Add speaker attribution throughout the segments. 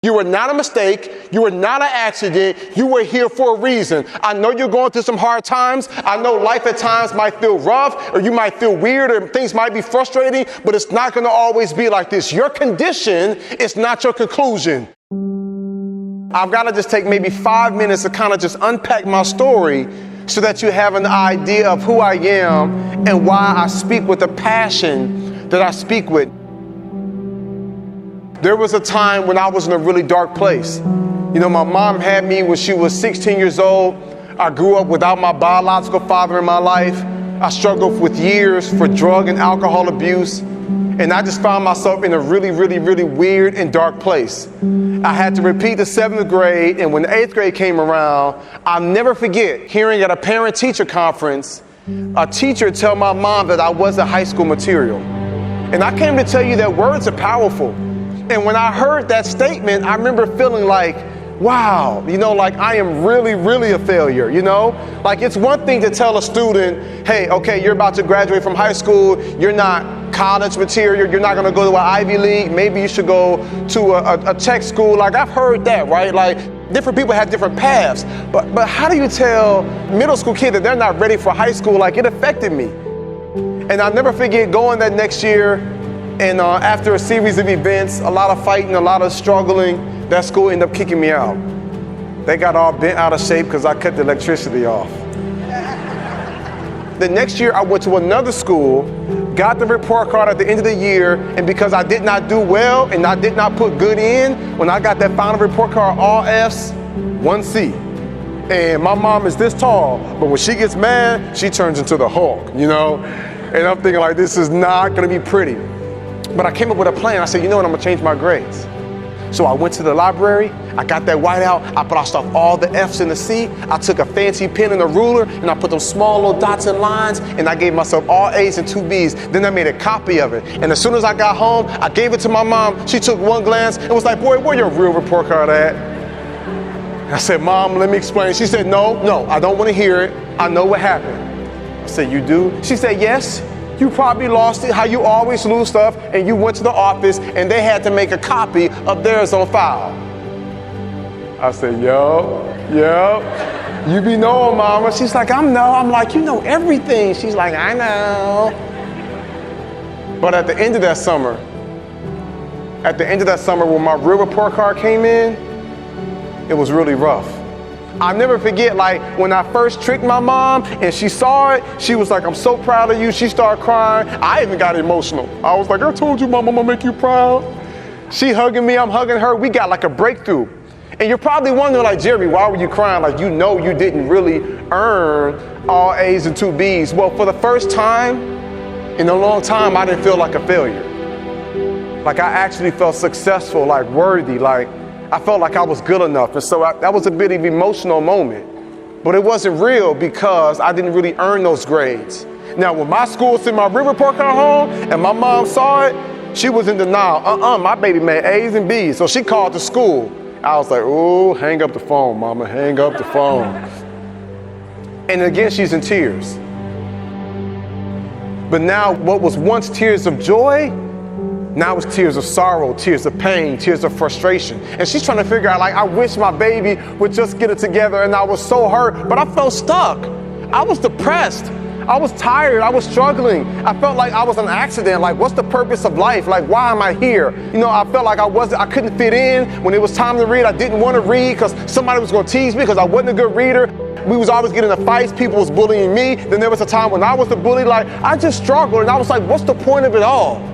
Speaker 1: You were not a mistake. You were not an accident. You were here for a reason. I know you're going through some hard times. I know life at times might feel rough, or you might feel weird, or things might be frustrating, but it's not going to always be like this. Your condition is not your conclusion. I've got to just take maybe 5 minutes to kind of just unpack my story so that you have an idea of who I am and why I speak with the passion that I speak with. There was a time when I was in a really dark place. You know, my mom had me when she was 16 years old. I grew up without my biological father in my life. I struggled with years for drug and alcohol abuse. And I just found myself in a really, really, really weird and dark place. I had to repeat the 7th grade, and when the 8th grade came around, I'll never forget hearing at a parent-teacher conference, a teacher tell my mom that I wasn't high school material. And I came to tell you that words are powerful. And when I heard that statement, I remember feeling like, wow, you know, like I am really, really a failure, you know? Like it's one thing to tell a student, hey, okay, you're about to graduate from high school, you're not college material, you're not gonna go to an Ivy League, maybe you should go to a tech school. Like I've heard that, right? Like different people have different paths, but how do you tell middle school kids that they're not ready for high school? Like it affected me. And I'll never forget going that next year, and after a series of events, a lot of fighting, a lot of struggling, that school ended up kicking me out. They got all bent out of shape because I cut the electricity off. The next year I went to another school, got the report card at the end of the year, and because I did not do well and I did not put good in, when I got that final report card, all F's, 1 C. And my mom is this tall, but when she gets mad, she turns into the Hulk, you know? And I'm thinking like, this is not gonna be pretty. But I came up with a plan. I said, you know what, I'm gonna change my grades. So I went to the library, I got that whiteout, I crossed off all the F's and the C, I took a fancy pen and a ruler, and I put them small little dots and lines, and I gave myself all A's and 2 B's. Then I made a copy of it. And as soon as I got home, I gave it to my mom. She took one glance and was like, boy, where your real report card at? I said, Mom, let me explain. She said, no, I don't wanna hear it. I know what happened. I said, you do? She said, yes. You probably lost it, how you always lose stuff, and you went to the office and they had to make a copy of theirs on file. I said, yo, you be knowing, Mama. She's like, I'm like, you know everything. She's like, I know. But at the end of that summer, when my real report card came in, it was really rough. I'll never forget, like, when I first tricked my mom and she saw it, she was like, I'm so proud of you. She started crying. I even got emotional. I was like, I told you, Mom, I'm gonna make you proud. She hugging me, I'm hugging her. We got like a breakthrough. And you're probably wondering, like, Jeremy, why were you crying? Like, you know you didn't really earn all A's and 2 B's. Well, for the first time in a long time, I didn't feel like a failure. Like, I actually felt successful, like worthy, like, I felt like I was good enough. And so that was a bit of an emotional moment. But it wasn't real because I didn't really earn those grades. Now, when my school sent my real report card home and my mom saw it, she was in denial. My baby made A's and B's. So she called the school. I was like, ooh, hang up the phone, Mama, hang up the phone. And again, she's in tears. But now what was once tears of joy, now it's tears of sorrow, tears of pain, tears of frustration. And she's trying to figure out, like, I wish my baby would just get it together, and I was so hurt, but I felt stuck. I was depressed. I was tired. I was struggling. I felt like I was an accident. Like, what's the purpose of life? Like, why am I here? You know, I felt like I couldn't fit in. When it was time to read, I didn't want to read because somebody was going to tease me because I wasn't a good reader. We was always getting in fights. People was bullying me. Then there was a time when I was the bully. Like, I just struggled, and I was like, what's the point of it all?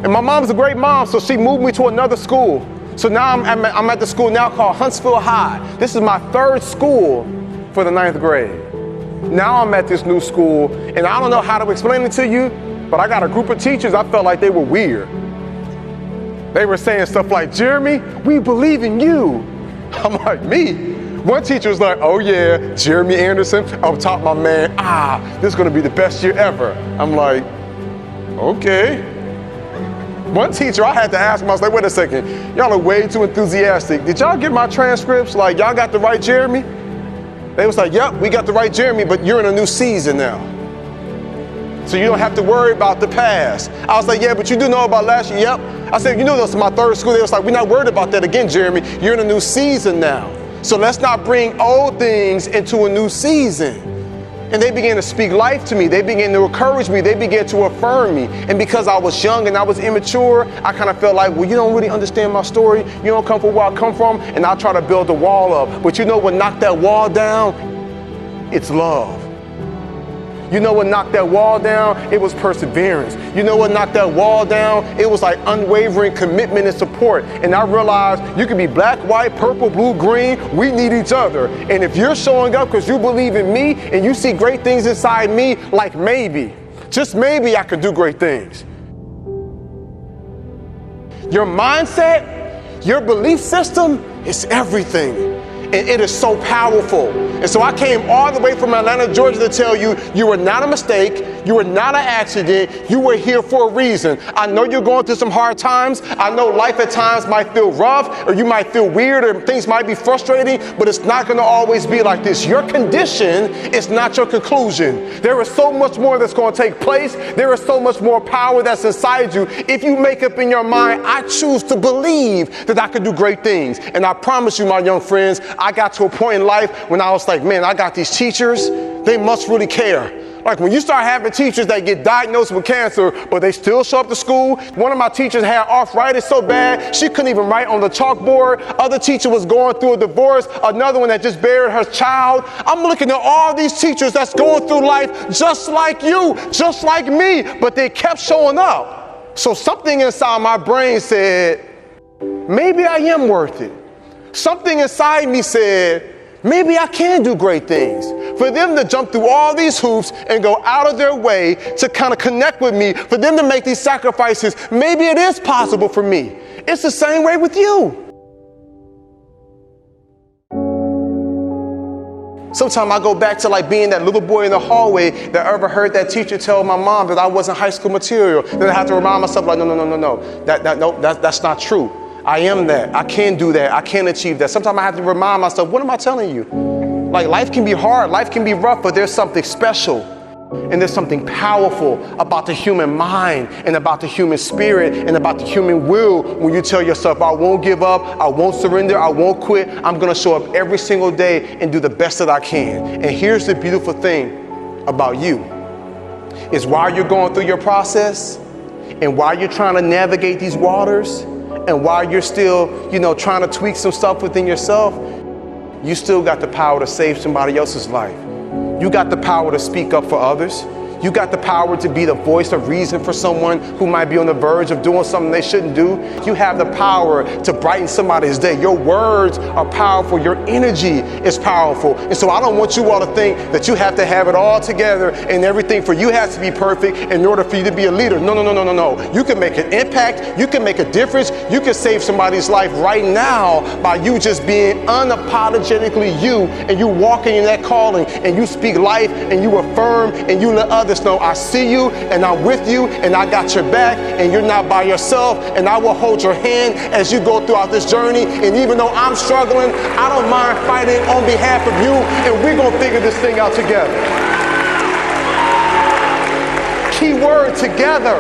Speaker 1: And my mom's a great mom, so she moved me to another school. So now I'm at the school now called Huntsville High. This is my 3rd school for the 9th grade. Now I'm at this new school, and I don't know how to explain it to you, but I got a group of teachers, I felt like they were weird. They were saying stuff like, Jeremy, we believe in you. I'm like, me? One teacher was like, oh yeah, Jeremy Anderson, up top my man, this is gonna be the best year ever. I'm like, okay. One teacher, I had to ask him, I was like, wait a second, y'all are way too enthusiastic. Did y'all get my transcripts? Like, y'all got the right Jeremy? They was like, yep, we got the right Jeremy, but you're in a new season now. so you don't have to worry about the past. I was like, yeah, but you do know about last year? Yep. I said, you know, this is my third school. They was like, we're not worried about that again, Jeremy. You're in a new season now. So let's not bring old things into a new season. And they began to speak life to me. They began to encourage me. They began to affirm me. And because I was young and I was immature, I kind of felt like, well, you don't really understand my story. You don't come from where I come from. And I try to build a wall up. But you know what knocked that wall down? It's love. You know what knocked that wall down? It was perseverance. You know what knocked that wall down? It was like unwavering commitment and support. And I realized you can be black, white, purple, blue, green. We need each other. And if you're showing up because you believe in me and you see great things inside me, like maybe, just maybe I could do great things. Your mindset, your belief system is everything. And it is so powerful. And so I came all the way from Atlanta, Georgia to tell you, you were not a mistake. You were not an accident. You were here for a reason. I know you're going through some hard times. I know life at times might feel rough, or you might feel weird, or things might be frustrating, but it's not going to always be like this. Your condition is not your conclusion. There is so much more that's going to take place. There is so much more power that's inside you. If you make up in your mind, I choose to believe that I can do great things. And I promise you, my young friends, I got to a point in life when I was like, man, I got these teachers, they must really care. Like when you start having teachers that get diagnosed with cancer, but they still show up to school. One of my teachers had arthritis so bad, she couldn't even write on the chalkboard. Other teacher was going through a divorce. Another one that just buried her child. I'm looking at all these teachers that's going through life just like you, just like me, but they kept showing up. So something inside my brain said, maybe I am worth it. Something inside me said, maybe I can do great things. For them to jump through all these hoops and go out of their way to kind of connect with me, for them to make these sacrifices, maybe it is possible for me. It's the same way with you. Sometimes I go back to like being that little boy in the hallway that ever heard that teacher tell my mom that I wasn't high school material. Then I have to remind myself like, no, that's not true. I am that. I can do that. I can achieve that. Sometimes I have to remind myself, what am I telling you? Like life can be hard, life can be rough, but there's something special and there's something powerful about the human mind and about the human spirit and about the human will when you tell yourself, I won't give up, I won't surrender, I won't quit. I'm going to show up every single day and do the best that I can. And here's the beautiful thing about you is while you're going through your process and while you're trying to navigate these waters, and while you're still, trying to tweak some stuff within yourself, you still got the power to save somebody else's life. You got the power to speak up for others. You got the power to be the voice of reason for someone who might be on the verge of doing something they shouldn't do. You have the power to brighten somebody's day. Your words are powerful. Your energy is powerful. And so I don't want you all to think that you have to have it all together and everything for you has to be perfect in order for you to be a leader. No. You can make an impact. You can make a difference. You can save somebody's life right now by you just being unapologetically you, and you walking in that calling and you speak life and you affirm and you let others know I see you and I'm with you and I got your back and you're not by yourself, and I will hold your hand as you go throughout this journey. And even though I'm struggling, I don't mind fighting on behalf of you, and we're going to figure this thing out together. Key word, together.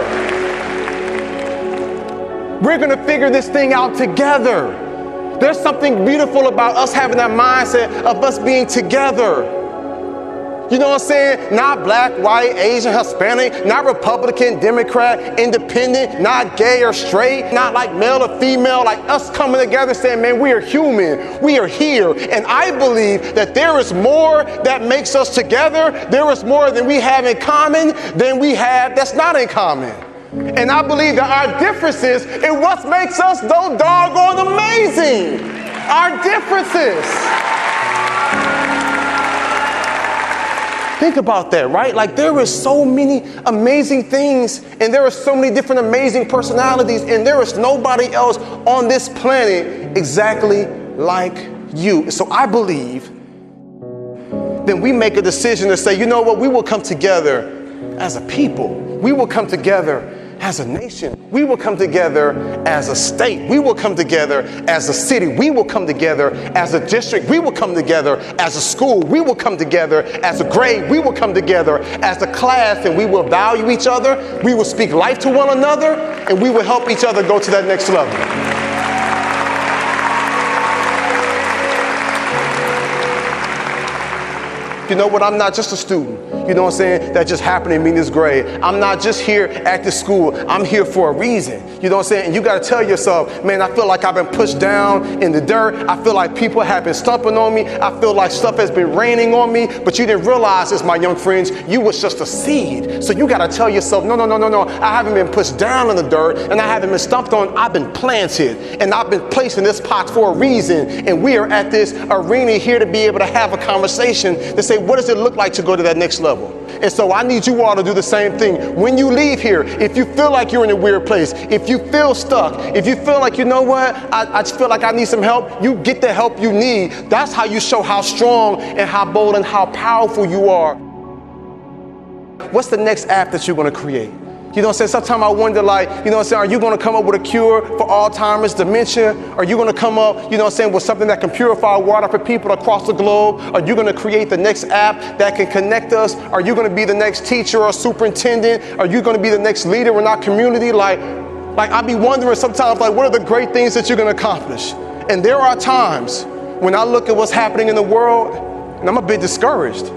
Speaker 1: We're going to figure this thing out together. There's something beautiful about us having that mindset of us being together. You know what I'm saying? Not black, white, Asian, Hispanic, not Republican, Democrat, independent, not gay or straight, not like male or female, like us coming together saying, man, we are human, we are here. And I believe that there is more that makes us together. There is more than we have in common than we have that's not in common. And I believe that our differences is what makes us so doggone amazing. Our differences. Think about that, right? Like there is so many amazing things, and there are so many different amazing personalities, and there is nobody else on this planet exactly like you. So I believe then we make a decision to say, you know what, we will come together as a people. We will come together as a nation. We will come together as a state. We will come together as a city. We will come together as a district. We will come together as a school. We will come together as a grade. We will come together as a class, and we will value each other. We will speak life to one another, and we will help each other go to that next level. You know what? I'm not just a student, you know what I'm saying, that just happened to be in this grade. I'm not just here at this school. I'm here for a reason. You know what I'm saying? And you got to tell yourself, man, I feel like I've been pushed down in the dirt. I feel like people have been stumping on me. I feel like stuff has been raining on me. But you didn't realize this, my young friends. You was just a seed. So you got to tell yourself, no. I haven't been pushed down in the dirt, and I haven't been stumped on. I've been planted, and I've been placed in this pot for a reason. And we are at this arena here to be able to have a conversation to say, what does it look like to go to that next level? And so I need you all to do the same thing. When you leave here, if you feel like you're in a weird place, if you feel stuck, if you feel like, you know what, I just feel like I need some help, you get the help you need. That's how you show how strong and how bold and how powerful you are. What's the next app that you're going to create? You know what I'm saying? Sometimes I wonder, like, you know what I'm saying, are you going to come up with a cure for Alzheimer's, dementia? Are you going to come up, you know what I'm saying, with something that can purify water for people across the globe? Are you going to create the next app that can connect us? Are you going to be the next teacher or superintendent? Are you going to be the next leader in our community? Like I be wondering sometimes, like, what are the great things that you're going to accomplish? And there are times when I look at what's happening in the world, and I'm a bit discouraged.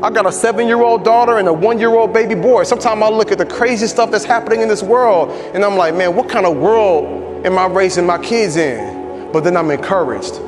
Speaker 1: I got a 7-year-old daughter and a 1-year-old baby boy. Sometimes I look at the crazy stuff that's happening in this world, and I'm like, man, what kind of world am I raising my kids in? But then I'm encouraged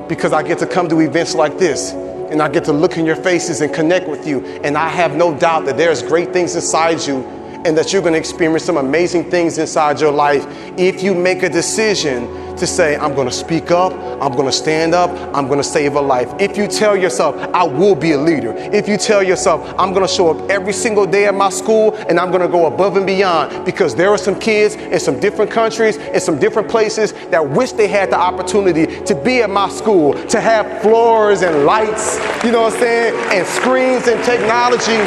Speaker 1: because I get to come to events like this, and I get to look in your faces and connect with you. And I have no doubt that there's great things inside you, and that you're going to experience some amazing things inside your life if you make a decision to say, I'm going to speak up, I'm going to stand up, I'm going to save a life. If you tell yourself, I will be a leader. If you tell yourself, I'm going to show up every single day at my school, and I'm going to go above and beyond, because there are some kids in some different countries, in some different places, that wish they had the opportunity to be at my school, to have floors and lights, you know what I'm saying, and screens and technology.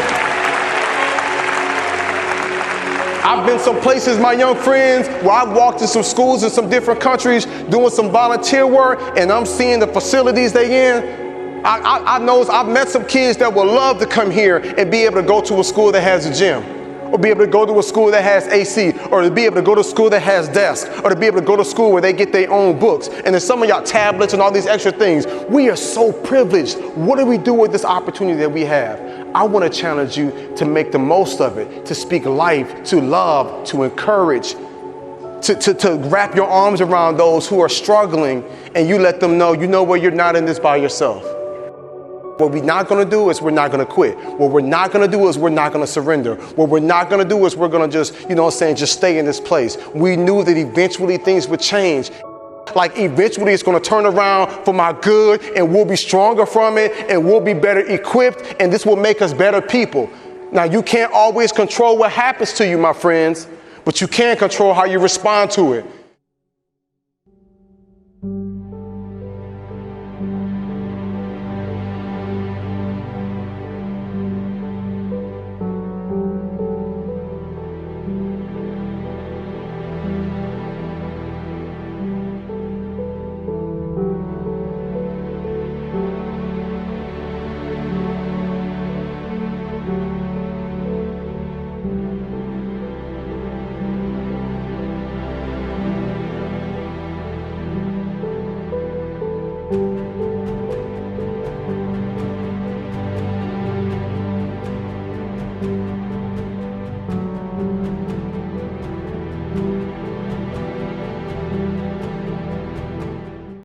Speaker 1: I've been some places, my young friends, where I've walked in some schools in some different countries doing some volunteer work, and I'm seeing the facilities they in. I've met some kids that would love to come here and be able to go to a school that has a gym, or be able to go to a school that has AC, or to be able to go to a school that has desks, or to be able to go to school where they get their own books. And then some of y'all tablets and all these extra things. We are so privileged. What do we do with this opportunity that we have? I want to challenge you to make the most of it, to speak life, to love, to encourage, to wrap your arms around those who are struggling, and you let them know, you know what, you're not in this by yourself. What we're not going to do is we're not going to quit. What we're not going to do is we're not going to surrender. What we're not going to do is we're going to just, you know what I'm saying, just stay in this place. We knew that eventually things would change. Like eventually it's going to turn around for my good, and we'll be stronger from it, and we'll be better equipped, and this will make us better people. Now, you can't always control what happens to you, my friends, but you can control how you respond to it.